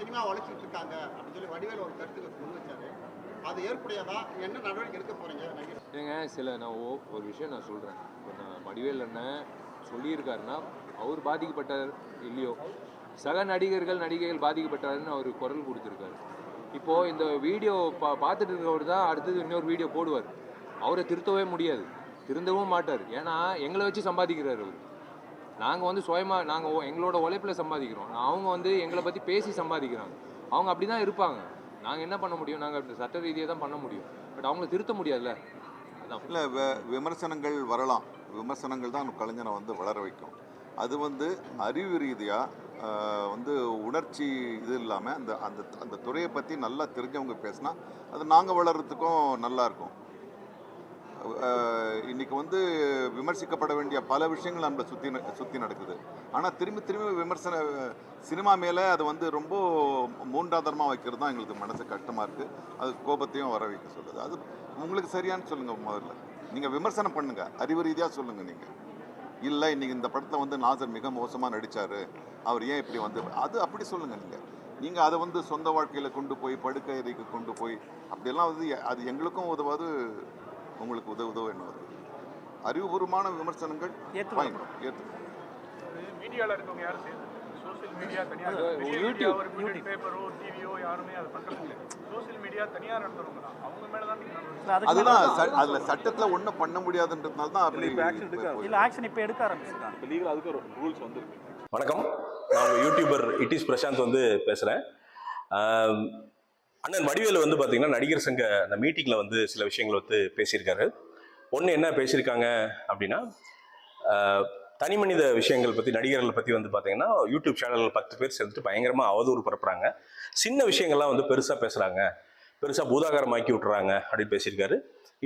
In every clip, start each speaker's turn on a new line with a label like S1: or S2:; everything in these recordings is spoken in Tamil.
S1: சினிமா வளர்ச்சிட்டு இருக்காங்க அப்படின்னு சொல்லி வடிவேல் ஒரு கருத்து முன் வச்சாரு. அது ஏற்புடையதா? என்ன நடவடிக்கை எடுக்க போறீங்க?
S2: ஏங்க நான் ஒரு விஷயம் நான் சொல்கிறேன். இப்போ நான் வடிவேல் அண்ணன் சொல்லியிருக்காருன்னா அவர் பாதிக்கப்பட்டார் இல்லையோ, சக நடிகைகள் பாதிக்கப்பட்டாருன்னு அவர் குரல் கொடுத்துருக்காரு. இப்போது இந்த வீடியோ பார்த்துட்டு இருக்கவர் தான் அடுத்தது இன்னொரு வீடியோ போடுவார். அவரை திருத்தவே முடியாது, திருந்தவும் மாட்டார். ஏன்னா எங்களை வச்சு சம்பாதிக்கிறார் அவர். நாங்கள் சுயமாக எங்களோட உழைப்பில் சம்பாதிக்கிறோம். அவங்க எங்களை பற்றி பேசி சம்பாதிக்கிறாங்க. அவங்க அப்படி தான் இருப்பாங்க. நாங்கள் என்ன பண்ண முடியும்? நாங்கள் சட்ட ரீதியாக தான் பண்ண முடியும். பட் அவங்கள திருத்த முடியாதுல்ல. அதான்
S3: இல்லை, விமர்சனங்கள் வரலாம். விமர்சனங்கள் தான் கலைஞனை வளர வைக்கும். அது அறிவு ரீதியாக உணர்ச்சி இது இல்லாமல் அந்த துறையை பற்றி நல்லா தெரிஞ்சவங்க பேசினா அது நாங்கள் வளர்கிறதுக்கும் நல்லாயிருக்கும். இன்றைக்கி விமர்சிக்கப்பட வேண்டிய பல விஷயங்கள் நம்மளை சுற்றி நடக்குது. ஆனால் திரும்பி விமர்சன சினிமா மேலே அது ரொம்ப மூன்றாதாரமாக வைக்கிறது தான் எங்களுக்கு மனசு கஷ்டமாக இருக்குது. அது கோபத்தையும் வர வைக்க சொல்லுது. அது உங்களுக்கு சரியானு சொல்லுங்கள். முதல்ல நீங்கள் விமர்சனம் பண்ணுங்கள், அறிவு ரீதியாக சொல்லுங்கள். நீங்கள் இல்லை இன்றைக்கி இந்த படத்தில் நாசர் மிக மோசமாக நடித்தார், அவர் ஏன் இப்படி அது அப்படி சொல்லுங்கள். நீங்கள் அதை சொந்த வாழ்க்கையில் கொண்டு போய் படுக்கை அறைக்கு கொண்டு போய் அப்படியெல்லாம் அது எங்களுக்கும் உதவாது, உங்களுக்கு உதவ என்ன வருது. அறிவுபூர்வமான விமர்சனங்கள்
S4: மீடியாவில் இருக்கவங்க யாரும் செய்யுது. சோசியல் மீடியா தனியார், ஒரு பேப்பரோ டிவியோ யாருமே அதை பண்ணுறது இல்லை. சோசியல் மீடியா தனியார் நடத்துறவங்க தான், அவங்க மேலே தான்
S3: அதுதான் அதில் சட்டத்தில் ஒன்றும் பண்ண முடியாதுன்றதுனால தான் அப்படி
S4: ஆக்ஷன் இப்போ எடுக்க ஆரம்பிச்சிருக்காங்க. லீகல் அதுக்கு ஒரு ரூல்ஸ் வந்துருக்கு.
S5: வணக்கம், நான் உங்கள் யூடியூபர் இட்டிஸ் பிரசாந்த் பேசுகிறேன். அண்ணன் வடிவேல் பார்த்தீங்கன்னா நடிகர் சங்க அந்த மீட்டிங்கில் சில விஷயங்கள் பேசியிருக்காரு. ஒன்று என்ன பேசியிருக்காங்க அப்படின்னா, தனி மனித விஷயங்கள் பற்றி, நடிகர்களை பற்றி பார்த்தீங்கன்னா யூடியூப் சேனல்கள் 10 பேர் சேர்ந்துட்டு பயங்கரமாக அவதூறு பரப்புகிறாங்க. சின்ன விஷயங்கள்லாம் பெருசாக பேசுகிறாங்க, பெருசாக பூதாகாரமாக்கி விட்டுறாங்க அப்படின்னு பேசியிருக்காரு.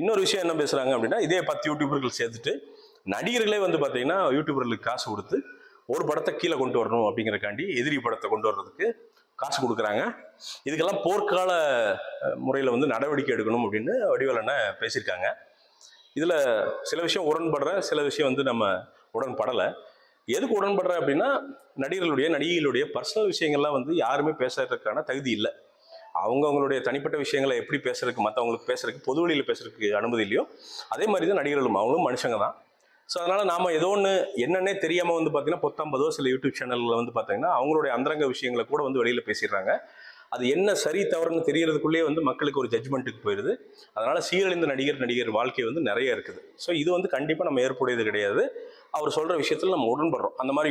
S5: இன்னொரு விஷயம் என்ன பேசுகிறாங்க அப்படின்னா, இதே 10 யூடியூபர்கள் சேர்த்துட்டு நடிகர்களே பார்த்தீங்கன்னா யூடியூபர்களுக்கு காசு கொடுத்து ஒரு படத்தை கீழே கொண்டு வரணும் அப்படிங்கிறக்காண்டி எதிரி படத்தை கொண்டு வர்றதுக்கு காசு கொடுக்குறாங்க. இதுக்கெல்லாம் போர்க்கால முறையில் நடவடிக்கை எடுக்கணும் அப்படின்னு வடிவேல் அண்ணன் பேசியிருக்காங்க. இதில் சில விஷயம் உடன்படுறேன், சில விஷயம் நம்ம உடன்படலை. எதுக்கு உடன்படுறேன் அப்படின்னா, நடிகைகளுடைய பர்சனல் விஷயங்கள்லாம் யாருமே பேசுறதுக்கான தகுதி இல்லை. அவங்களுடைய தனிப்பட்ட விஷயங்களை எப்படி பேசுறதுக்கு, மற்றவங்களுக்கு பேசுறதுக்கு, பொது வழியில் பேசுறதுக்கு அனுமதி இல்லையோ அதே மாதிரி தான் நடிகர்களும், அவங்களும் மனுஷங்க தான். ஸோ அதனால் நாம் ஏதோ ஒன்று என்னென்னே தெரியாமல் பார்த்தீங்கன்னா பொத்தாம்பதோ சில யூடியூப் சேனலில் பார்த்தீங்கன்னா அவங்களுடைய அந்தரங்க விஷயங்களை கூட வெளியில் பேசிடுறாங்க. அது என்ன சரி தவறுன்னு தெரியறதுக்குள்ளேயே மக்களுக்கு ஒரு ஜட்ஜ்மெண்ட்டுக்கு போயிடுது. அதனால் சீரழிந்த நடிகர் வாழ்க்கை நிறைய இருக்குது. ஸோ இது கண்டிப்பாக நம்ம ஏற்புடையது கிடையாது. அவர் சொல்கிற விஷயத்தில் நம்ம உடன்படுறோம். அந்த மாதிரி